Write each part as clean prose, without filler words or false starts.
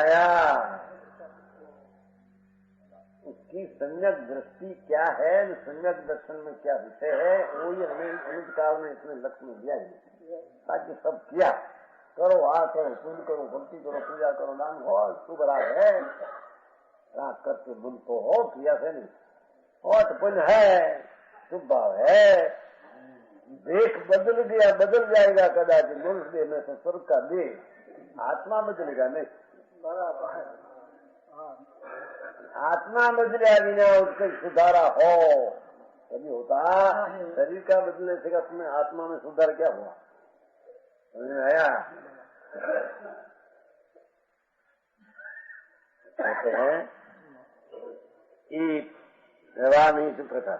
आया उसकी सम्यक दृष्टि क्या है, सम्यक दर्शन में क्या विषय है, वो ये हमें अमितकार में इसमें लक्ष्य में दिया ही ताकि सब किया करो, आ करो, पुण्य करो, भक्ति करो, पूजा करो, दान हो, शुभ राग है, राग करके मन तो हो किया से नहीं और पुण्य है, शुभ भाव है, देख बदल गया बदल जाएगा कदाचित मनुष्य देह में से स्वर्ग का देह, आत्मा बदलेगा नहीं, आत्मा बदले बिना उसको सुधारा हो कभी होता, शरीर का बदलने से तुम्हें आत्मा में सुधार क्या हुआ, समझ में आया? कहते हैं व्यवहार नहीं इस प्रकार,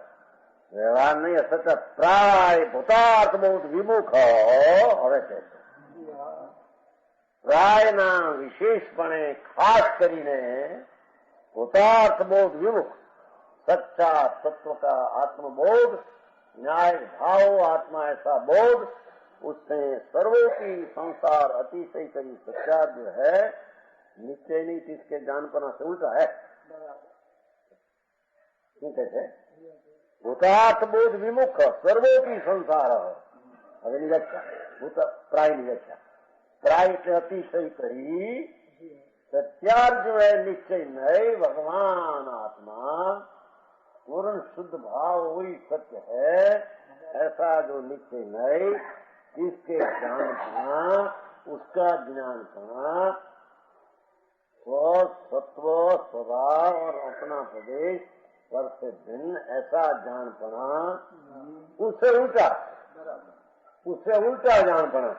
व्यवहार नहीं असत प्राय भूतार्थ बहुत विमुख હવે પ્રાયના વિશેષપણે ખાસ કરીને ભૂતાર્થબોધ વિમુખ सच्चा तत्व का आत्मबोध, न्याय भाव, आत्मा ऐसा बोध, उससे सर्वों की संसार अतिशय करी सच्चा जो है निश्चय नहीं, इसके जानपना से उल्टा है। क्यों कहते भूतार्थ बोध विमुख सर्वों की संसार अगर निगच्छा भूत प्राय निगच्छा प्राय से अतिशय करी सत्यार जो है निश्चय नहीं, भगवान आत्मा पूर्ण शुद्ध भाव वही सत्य है, ऐसा जो निश्चय नहीं, जिसके ज्ञान का उसका ज्ञान का सत्व स्वभाव और अपना प्रदेश पर से भिन्न ऐसा जानपना, उससे उल्टा जानपना,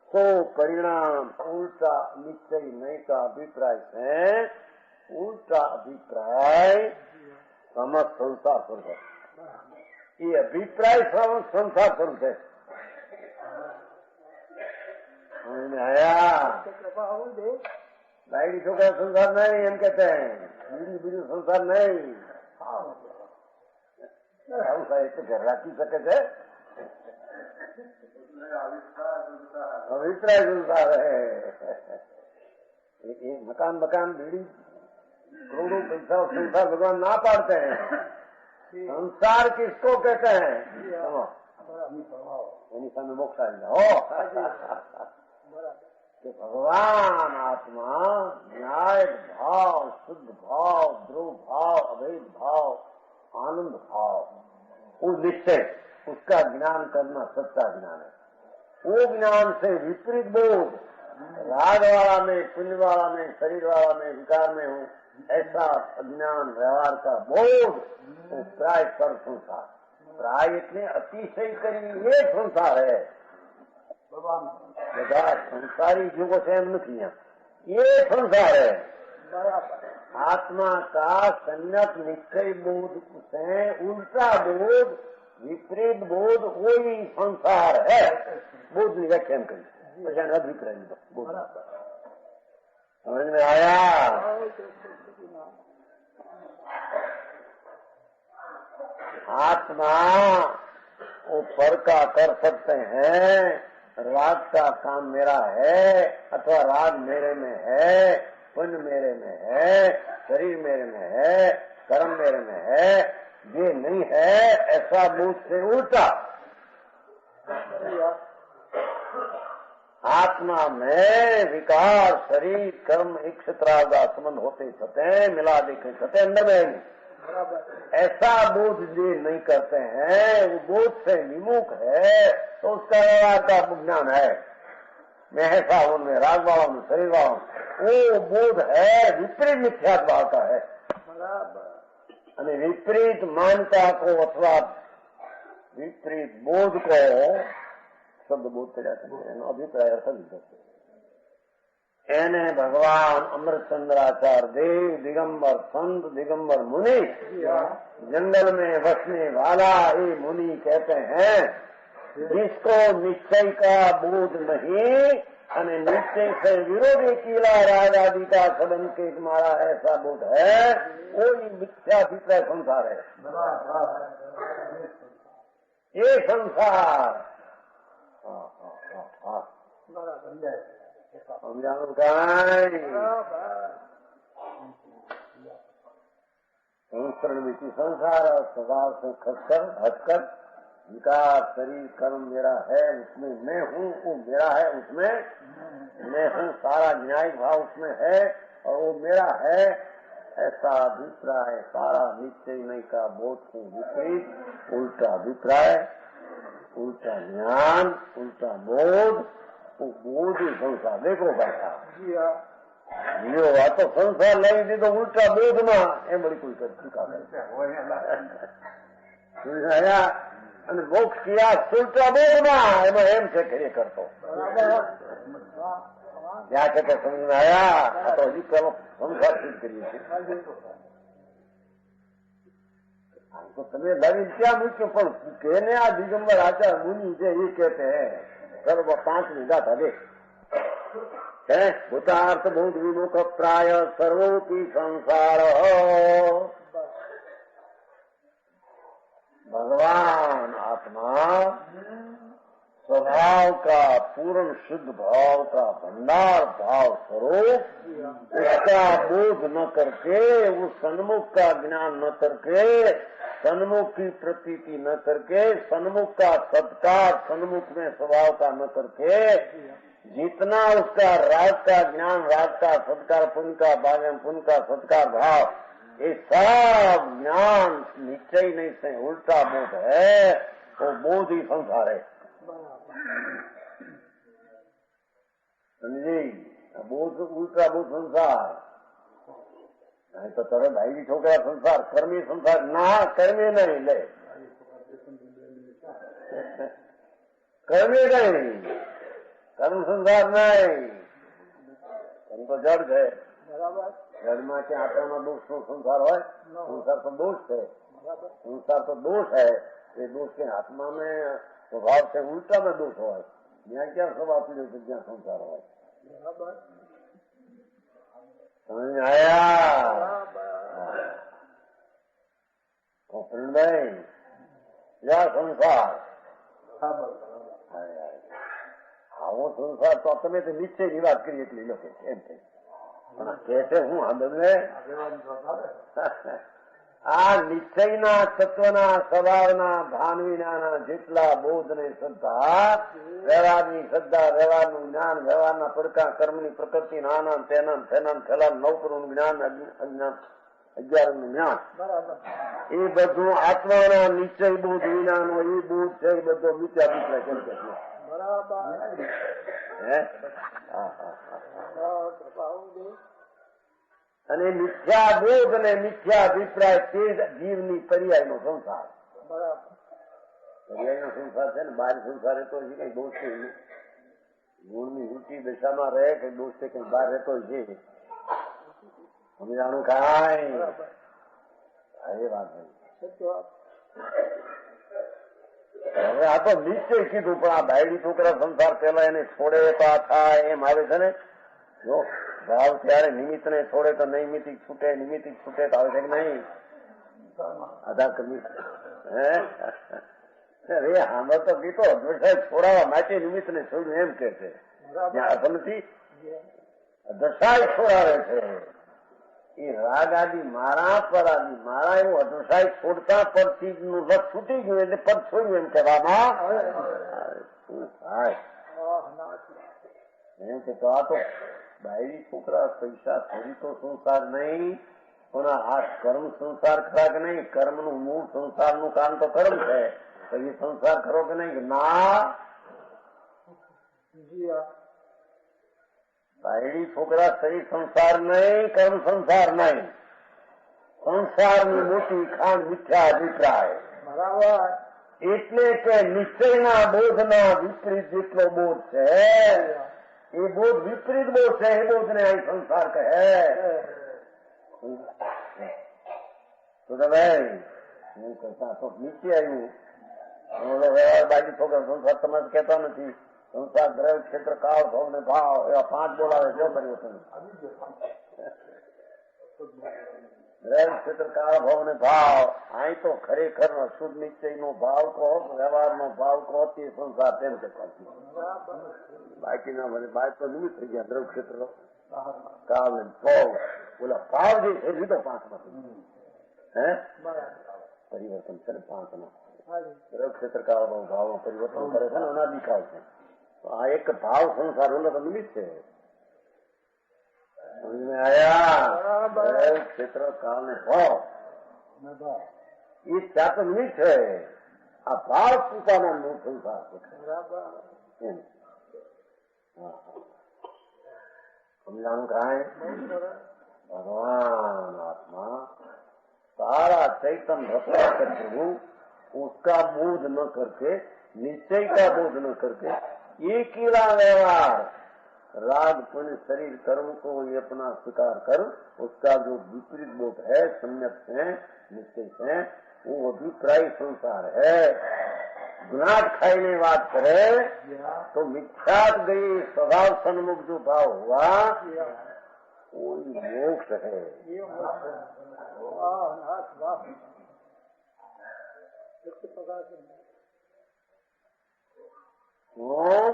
तो परिणाम उल्टा निश्चय नहीं का अभिप्राय है, उल्टा अभिप्राय समस्त संसार स्वरूप है, ये अभिप्राय समस्त संसार स्वरूप है। आया लाइट छोकरा संसार नहीं हम कहते हैं, બીજું संसार नहीं, આવું સાહિત્ય ઘર રાખી શકે છે? अभिप्राय संसार है, मकान बीड़ी करोड़ों पैसा संसार भगवान ना पाड़ते हैं, संसार किसको कहते हैं? सामने मोक्ष आएगा हो कि भगवान आत्मा न्याय भाव, शुद्ध भाव, ध्रुव भाव, अभेद भाव, आनंद भाव, वो निश्चय उसका ज्ञान करना सच्चा ज्ञान है। वो ज्ञान से विपरीत बोध, राग वाला में, पुण्य वाला में, शरीर वाला में, विकार में हूँ, ऐसा अज्ञान व्यवहार का बोध, वो प्राय कर संसार, प्राय इतने अतिशय करी ये संसार है। બધા संसारी युगों से हम नहीं, ये संसार है। आत्मा का सम्यक निश्चय बोध से उल्टा बोध, विपरीत बोध वही संसार है। बोध की व्याख्या करी अभिप्राय बोध, समझ में आया? आत्मा वो पर का कर सकते हैं, राग का काम मेरा है अथवा राग मेरे में है, पुण्य मेरे में है, शरीर मेरे में है, कर्म मेरे में है, ये नहीं है, ऐसा बोध से उल्टा आत्मा में विकार, शरीर, कर्म, इच्छत्राग संबंध होते छते मिला देखे छते अंदर में ऐसा बोध जो नहीं करते हैं, वो बोध से विमुख है, तो उसका व्यवहार का ज्ञान है। मैं ऐसा हूं, मैं राग भाव हूं, शरीर भाव हूं, वो बोध है विपरीत मिथ्यात्व भाव का है। અને વિપરીત માનતા को अथवा विपरीत बोध को शब्द बोध કર્યા છે, એનો અભિપ્રાય અર્થ લીધો છે। એને ભગવાન अमृतचंद्राचार्य देव, दिगंबर संत, दिगंबर मुनि, जंगल में बसने वाला ये मुनि कहते हैं, जिसको निश्चय का बोध नहीं અને निश्चय से विरोधी कीला राग आदि का सबन के मारा ऐसा बोध है, कोई मिथ्याभिप्राय संसार है। ये संसार સમજાણું કાંઈ संस्करण मिट्टी संसार और स्वभाव से खसकर हटकर विकार शरीर कर्म मेरा है उसमें मैं हूँ, वो मेरा है उसमें मैं हूँ, सारा न्यायिक भाव उसमें है और वो मेरा है, ऐसा अभिप्राय सारा निश्चय नहीं का बोध से विपरीत उल्टा अभिप्राय, उल्टा ज्ञान, उल्टा बोध, वो बोध ही संसार देखो बैठा यो आ तो संसार नहीं दी तो उल्टा बोध में एम बड़ी कोई टीका करे અને મોક્ષ કિયા ઉલ્ટા બોધમાં એમાં એમ છે કે એ કરતો જ્યાં છે તો સમજ આયા આ તો હજી પેલો સંસાર સિદ્ધ કરીએ છીએ તો તમે લાવી ક્યાં મૂક્યો પણ કેને આ દિગંબર આચાર મુનિ છે એ કહેते हैं સર્વ 5 વિઘા ધરે है भूतार्थ भूत विमुख प्राय सर्वोपि संसार भगवान आत्मा स्वभाव का पूर्ण शुद्ध भाव का भंडार भाव स्वरूप उसका बोध न करके उस सन्मुख का ज्ञान न करके सन्मुख की प्रतीति न करके सन्मुख का सत्कार सन्मुख में स्वभाव का न करके जितना उसका राग का ज्ञान राग का सत्कार पुण्य का भाजन पुण्य का सत्कार भाव ये सब ज्ञान निश्चय नहीं से उल्टा बोध है, वो बोध ही संसार है समझी बोध उल्टा बोध संसार नहीं तो तरह भाई की छोकरा संसार कर्मी संसार ना कर्मी नहीं ले कर्मी नहीं कर्म संसार नहीं कर्म तो जड़ है जड़ में के आत्मा में दोष नो संसार है संसार तो दोष है संसार तो दोष है ये दोष के आत्मा में स्वभाव से उल्टा में दोष हो यहाँ क्या स्वभाव पीड़े से क्या संसार हो समझ में आया नहीं या संसार આવો સંસાર તો તમે તો નિશ્ચયની વાત કરી એટલી લોકો એમ છે કે હું આનંદને આ નિશ્ચયના તત્વના સ્વભાવના ભાન વિનાના જેટલા બોધ ને શ્રદ્ધા વ્યવહારની શ્રદ્ધા વ્યવહારનું જ્ઞાન વ્યવહારના પડકા કર્મની પ્રકૃતિ નાના તેના થેલા નવપરું જ્ઞાન અજ્ઞાન 11નું જ્ઞાન એ બધું આત્માના નિશ્ચય બોધ વિનાનો એ બોધ છે એ બધો મિથ્યા અભિપ્રાય કેમ કે અને મિથ્યા બોધ અને મિથ્યા અભિપ્રાય તે જીવની પર્યાયનો સંસાર પર્યાયનો સંસાર છે ને બહાર સંસાર રહેતો હોય કઈ દોષ નહીં ગુણની ઊંચી દશામાં રહે કઈ દોષ છે કઈ બહાર રહેતો છે સમજાણું કાંઈ એ વાત નહીં હવે આ તો નિશ્ચય કીધું પણ આ બાયડી છોકરા સંસાર પેલા એને છોડે તો આ થાય એમ આવે છે ને જો ભાવ ત્યારે નિમિત્ત ને છોડે તો નૈમિતિક છૂટે નિમિતિક છૂટે તો આવે છે કે નહીં આધાર કરવી અરે આમાં તો ગીતો અદ્વૈત છોડાવવા માટે નિમિત્ત ને છોડ્યું એમ કે છે ત્યાં અર્થ નથી દશાય છોડાવે છે એ રાગ આદિ મારા પર આદિ મારા એવું અઢસાય છોડતા પરથી નું લક્ષ છૂટી ગયું એટલે પદ છોડ્યું એમ કહેવામાં એમ કે તો આ તો બાયડી છોકરા પૈસા થોડી તો સંસાર નહીં પણ આ કર્મ સંસાર ખરા કે નહીં કર્મનું મૂળ સંસારનું કામ તો કર્મ છે તો એ સંસાર ખરો કે નહીં ના બાયડી છોકરા શરીર સંસાર નહીં કર્મ સંસાર નહીં સંસારની મોટી ખાંડ મિથ્યા અભિપ્રાય બરાબર એટલે કે નિશ્ચયના બોધના વિપરીત જેટલો બોધ છે એ બોધ વિપરીત બોધ છે એ બોધને અહીં સંસાર કહે તો ભાઈ હું કહેતા તો નીચે આવ્યું બાયડી છોકરા સંસાર તમે કહેતા નથી સંસાર દ્રવ્ય ક્ષેત્ર કાળ ભોગ ને ભાવ એવા 5 બોલાવે જો પરિવર્તન क्षेत्र काल भाव ने भाव आई तो खरेखर शुद्ध निश्चय नो भाव को व्यवहार नो भाव को संसार तेम के बाकी ना भले बात तो निमित्त થઈ ગયા દ્રવ ક્ષેત્ર કાલ ને ભાવ બોલા ભાવ જે છે લીધો પાંચમાં હે પરિવર્તન કરે પાંચમાં દ્રવ ક્ષેત્ર કાળ ભાવ પરિવર્તન કરે છે ને અનાદિકાળ છે તો આ એક ભાવ સંસાર ઓલો તો નિમિત્ત છે समझ में आया क्षेत्र काल ने भाव ये क्या तो निमित्त है आ भाव પોતાના નું સંસાર समझानु कहा है भगवान आत्मा सारा चैतन्य रत्ना कर प्रभु उसका बोध न करके निश्चय का बोध न करके एक ही व्यवहार राग पुण्य शरीर कर्म को ये अपना स्वीकार कर उसका जो विपरीत बोध है सम्यक है निश्चय है वो अभिप्राय संसार है। गुनाह खाईने बात करे तो मिथ्यात गई स्वभाव सन्मुख जो भाव हुआ वो मोक्ष है।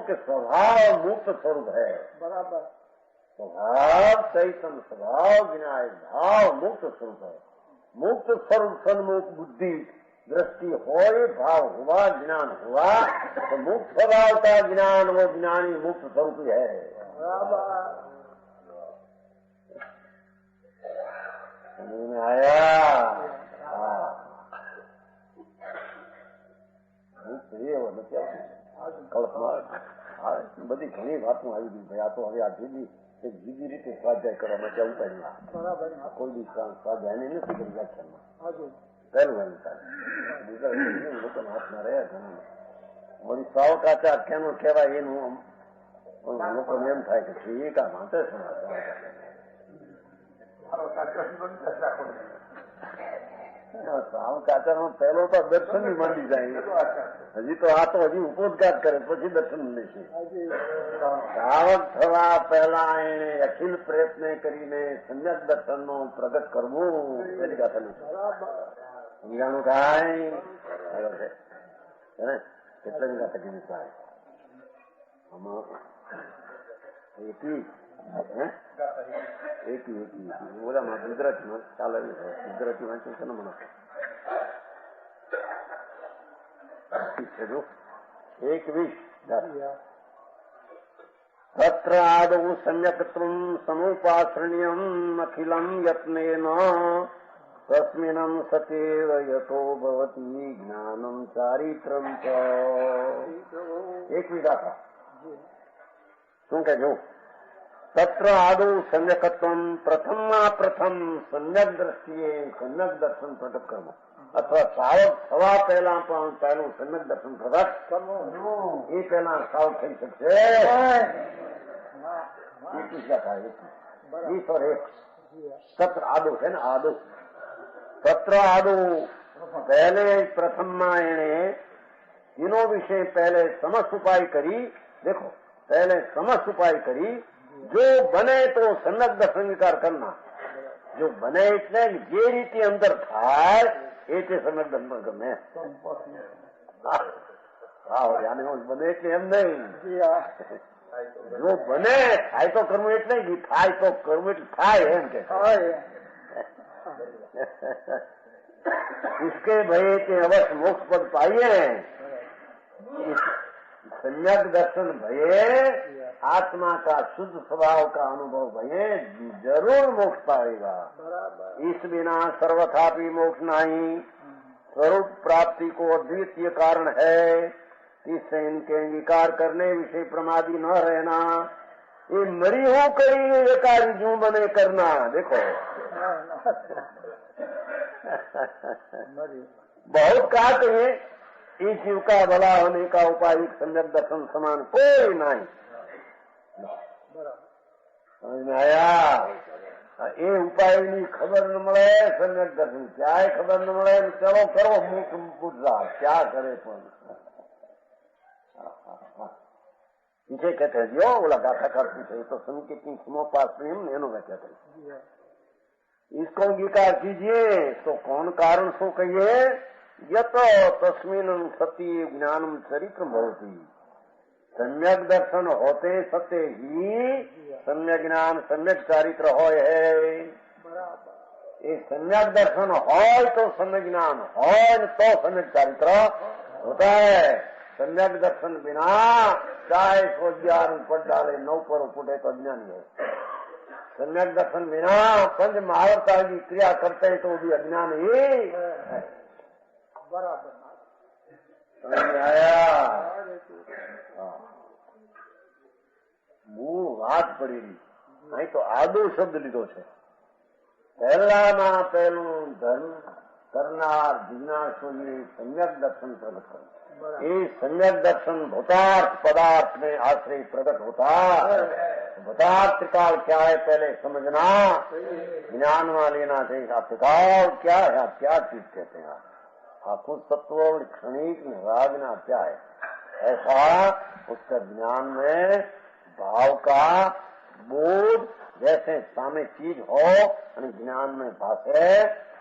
कि स्वभाव मुक्त स्वरूप है बराबर स्वभाव चैतन्य स्वभाव विनायक भाव मुक्त स्वरूप है। मुक्त स्वरूप सन्मुख बुद्धि दृष्टि हो भाव हुआ ज्ञान हुआ तो मुक्त स्वभाव का ज्ञान वो ज्ञानी मुक्त स्वरूप है। समझ में आया मुक्त ये वो क्या કલ્પના બધી ઘણી વાતો આવી ગઈ ભાઈ આ તો હવે આ જુદી એક જુદી રીતે સ્વાધ્યાય કરવા માટે આવતા નહીં કોઈ બી સ્વાધ્યાય નથી કરી વ્યાખ્યાનમાં પહેલું બીજા લોકોના હાથમાં રહ્યા ઘણા વળી સાવકાચા કેનો કહેવાય એનું લોકોને એમ થાય કે એ કા માટે સાવકાચા નો પહેલો તો દર્શન ની માંડી જાય હજી તો આ તો હજી ઉપોદઘાત કરે પછી દર્શન લેશે સાવક થવા પહેલા એને અખિલ પ્રયત્ન કરીને સમ્યક દર્શન નો પ્રગટ કરવું એની ગાથા સમજાણું કાંઈ આગળ છે કેટલાની ગાથા કીધી સાહેબ આમાં એકી ઓલામાં ગુજરાતીમાં ચાલે ગુજરાતી વાંચું છે ને મને एक 20 तत्र आदौ सम्यक्त्वं समुपाश्रण्यम् अखिलं यत्नेन तस्मिन्नं सतेव यतो भवति ज्ञानं चारित्रं च। एक विधाता શું કહેજો तत्र आदौ सम्यक्त्वं प्रथम सम्यक दृष्टिए सम्यक दर्शन प्रकट करना अथवा સાવક થવા પહેલા પણ પહેલું સમ્યક દર્શન પ્રગટ કરવું એ પહેલા સાવક થઈ શકશે સત્ર આદો છે ને આદો સત્ર આદો પહેલે પ્રથમમાં એણે तीनों विषय पहले समस्त उपाय करी। देखो पहले समस्त उपाय करी जो बने तो सम्यक दर्शन विकार करना जो बने એટલે જે રીતે અંદર થાય એ તે સમ્યક દર્શન કરને જાને બને એટલે એમ નહીં જો બને થાય તો કરવું એટલે નહીં થાય તો કરવું એટલે થાય એમ કે इसके भय के अवश्य मोक्ष पद पाइए सम्यक दर्शन भये आत्मा का शुद्ध स्वभाव का अनुभव भये जरूर मोक्ष पाएगा। इस बिना सर्वथा भी मोक्ष नहीं। स्वरूप प्राप्ति को अद्वितीय कारण है। इससे इनके अंगीकार करने विषय प्रमादी न रहना। ये मरी हो करी एकारी जू बने करना। देखो बहुत कहा कहिए इस जीव का भला होने का उपाय सम्यक दर्शन समान कोई नहीं। समझ में आया? ये उपाय नहीं खबर न મળે सम्यक दर्शन क्या है खबर न મળે चलो करो मुख बुझा क्या करे पीछे कहते हैं जो बोला गाथा कर पूछे तो संकेत समोपास प्रेम एनो व्याख्या करी इसको अंगीकार कीजिए तो कौन कारण सो कहिए, यत तस्मिन् सत्य ज्ञानम चरित्र भवति। सम्यक दर्शन होते सत्य ही सम्यक ज्ञान सम्यक चारित्र होय है। ये सम्यक दर्शन होय तो सम्यक ज्ञान होय तो सम्यक चारित्र होता है। सम्यक दर्शन बिना चाहे 111 पट डाले 9 पर फुटे तो अज्ञानी है। सम्यक दर्शन बिना पंच महावरता की क्रिया करते हैं तो भी अज्ञान ही है। बराबर समझ में आया? मूળ વાત પડી રહી, અહીં તો આદો શબ્દ લીધો છે। પહેલામાં પહેલું ધર્મ કરનાર જિજ્ઞાસુએ सम्यक दर्शन प्रकट करो। ये सम्यक दर्शन भूतार्थ पदार्थ में आश्रय प्रकट होता। भूतार्थ काल क्या है पहले समझना, ज्ञान में लेना चाहिए। आप त्रिकाल क्या है, आप क्या चीज कहते हैं, आखुद तत्व क्षणिक निरागना क्या है, ऐसा उसका ज्ञान में भाव का बोध जैसे सामने चीज हो और ज्ञान में भाषे,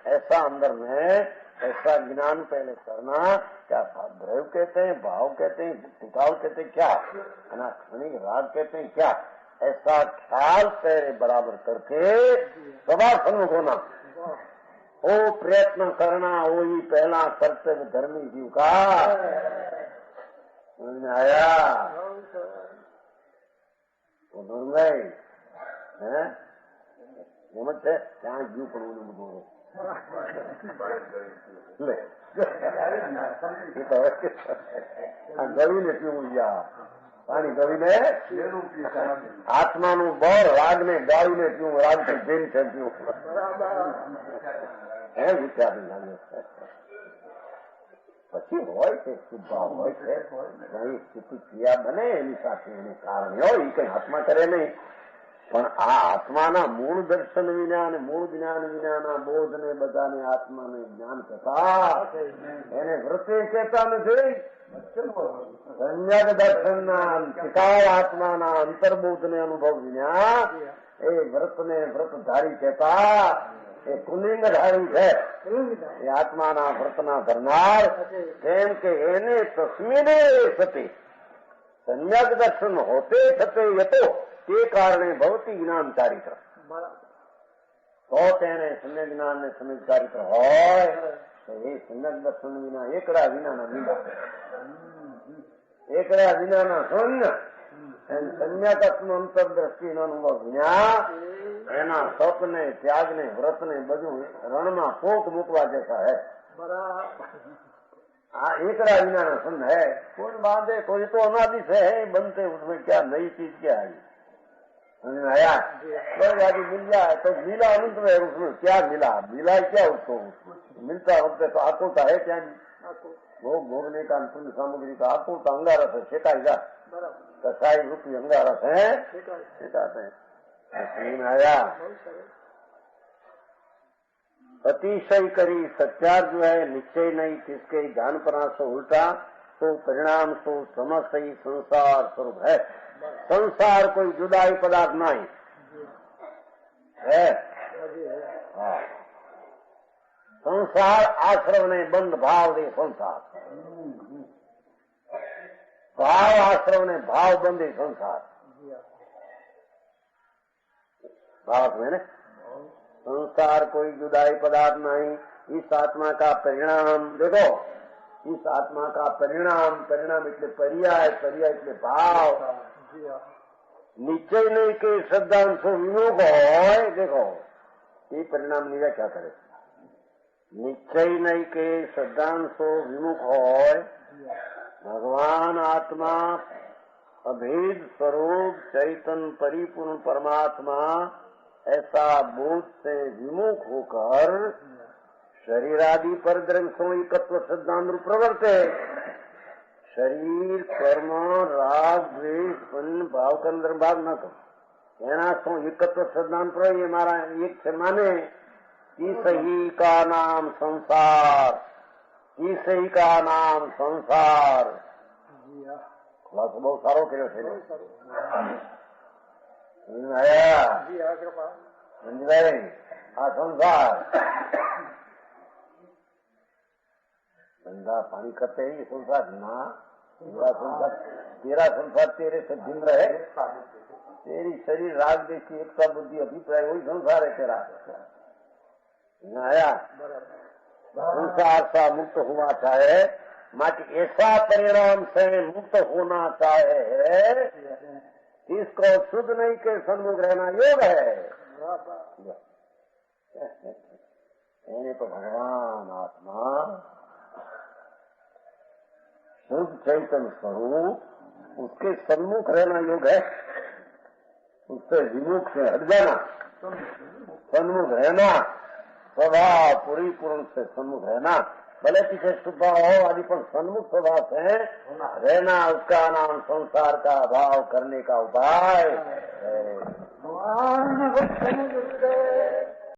ऐसा अंदर में ऐसा ज्ञान पहले करना। क्या द्रव्य कहते हैं, भाव कहते हैं, टिकाव कहते हैं, क्या क्षणिक राग कहते हैं, क्या ऐसा ख्याल पहले बराबर करके सदा सन्मुख होना, वो प्रयत्न करना, वो ही पहला कर्तव्य धर्मी जीव का। समझ में आया? वो दुर्गई है हिम्मत है क्या जीव पर बोलो ગવી ને પીવું યા પાણી ગવીને આત્માનું બળ રાગને ગાળીને પીવું, રાગથી જેમ છે પીવું હે વિચાર લાગે। પછી હોય છે શુભ ભાવ હોય છે, ઘણી સ્થિતિ ક્રિયા બને એની સાથે એને કારણ હોય, એ કઈ હાથમાં કરે નહીં। પણ આ આત્માના મૂળ દર્શન વિના અને મૂળ જ્ઞાન વિનાના બોધને બધાને આત્માને જ્ઞાન કહેતા, એને વૃત્તિ કહેતા નથી। સંજ્ઞક દર્શનના ટિકાવ આત્માના અંતર્બોધને અનુભવ વિના એ વ્રતને વ્રતધારી કહેતા। એ પુલિંગધારી છે, એ આત્માના વ્રતના ધરનાર। કેમ કે એને તસ્મિને સતી સંજ્ઞક દર્શન હોતે છતે યતો તે કારણે ભવતી જ્ઞાન ચારિત્ર। તો તેને સમ્યક જ્ઞાન ને સમ્યક ચારિત્ર હોય તો એ સમ્યક દર્શન વિના એકડા વિનાના લીલા, એકડા વિનાના શૂન્ય, સન્યાતત્વ અંતરદ્રષ્ટિનો અનુભવ વિના એના તપને ત્યાગને વ્રતને બધું રણમાં ફોક મૂકવા જતા है। हाँ एकड़ा विनाना सुन है, कौन बांधे, कोई तो अनादि से है बनते, उसमें क्या नई चीज क्या है। आया आदि मिल जाए तो मिला अनंत में, उसमें क्या मिला, मिला क्या उसको, मिलता होते तो आकुलता है क्या, भोग भोगने का अंतिम सामग्री का आकुलता अंगारस है, शेखाएगा कसाई रूपी अंगारस है, शेखाते हैं। आया अतिशय करी सत्यार जो है निश्चय नहीं, किसके ज्ञान परास से उल्टा तो परिणाम तो समस्त ही संसार स्वरूप है। संसार कोई जुदाई पदार्थ नहीं है। हाँ। संसार आश्रम ने बंद भाव दे संसार, भाव आश्रम ने भाव बंदे संसार। भाव में ने संसार कोई जुदाई पदार्थ नहीं। इस आत्मा का परिणाम देखो, इस आत्मा का परिणाम, परिणाम इतने पर्याय, पर्याय इतने भाव, निश्चय नहीं के श्रद्धांशो विमुख हो। देखो ये परिणाम नहीं क्या करे, निश्चय नहीं के श्रद्धांशो विमुख हो, भगवान आत्मा अभेद स्वरूप चैतन्य परिपूर्ण परमात्मा ऐसा बोध से विमुख होकर शरीर आदि पर द्रव्यों एकत्व सिद्धांत प्रवर्ते। शरीर कर्म राग द्वेष पुण्य भाव का अंदर भाग न करो, एना सो एकत्व सिद्धांत पर ये हमारा एक से माने कि सही का नाम संसार, कि सही का नाम संसार। बहुत सारो करो थे आया आ संसार धंधा पानी करते ही संसार ना, तेरा संसार तेरे से भिन्न रहे, तेरी शरीर राग देखी एकता बुद्धि अभिप्राय वही संसार है तेरा। आया संसार सा मुक्त होना चाहे, माटी ऐसा परिणाम से मुक्त होना चाहे इसको शुद्ध नहीं के सन्मुख रहना योग है। तो भगवान आत्मा शुद्ध चैतन्य स्वरूप उसके सन्मुख रहना योग है, उससे विमुख से हट जाना, सन्मुख रहना, स्वभाव पूरी पूर्ण से सन्मुख रहना, भले पीछे स्वभाव हो आदि पर सन्मुख स्वभाव से रहना, उसका नाम संसार का अभाव करने का उपाय है।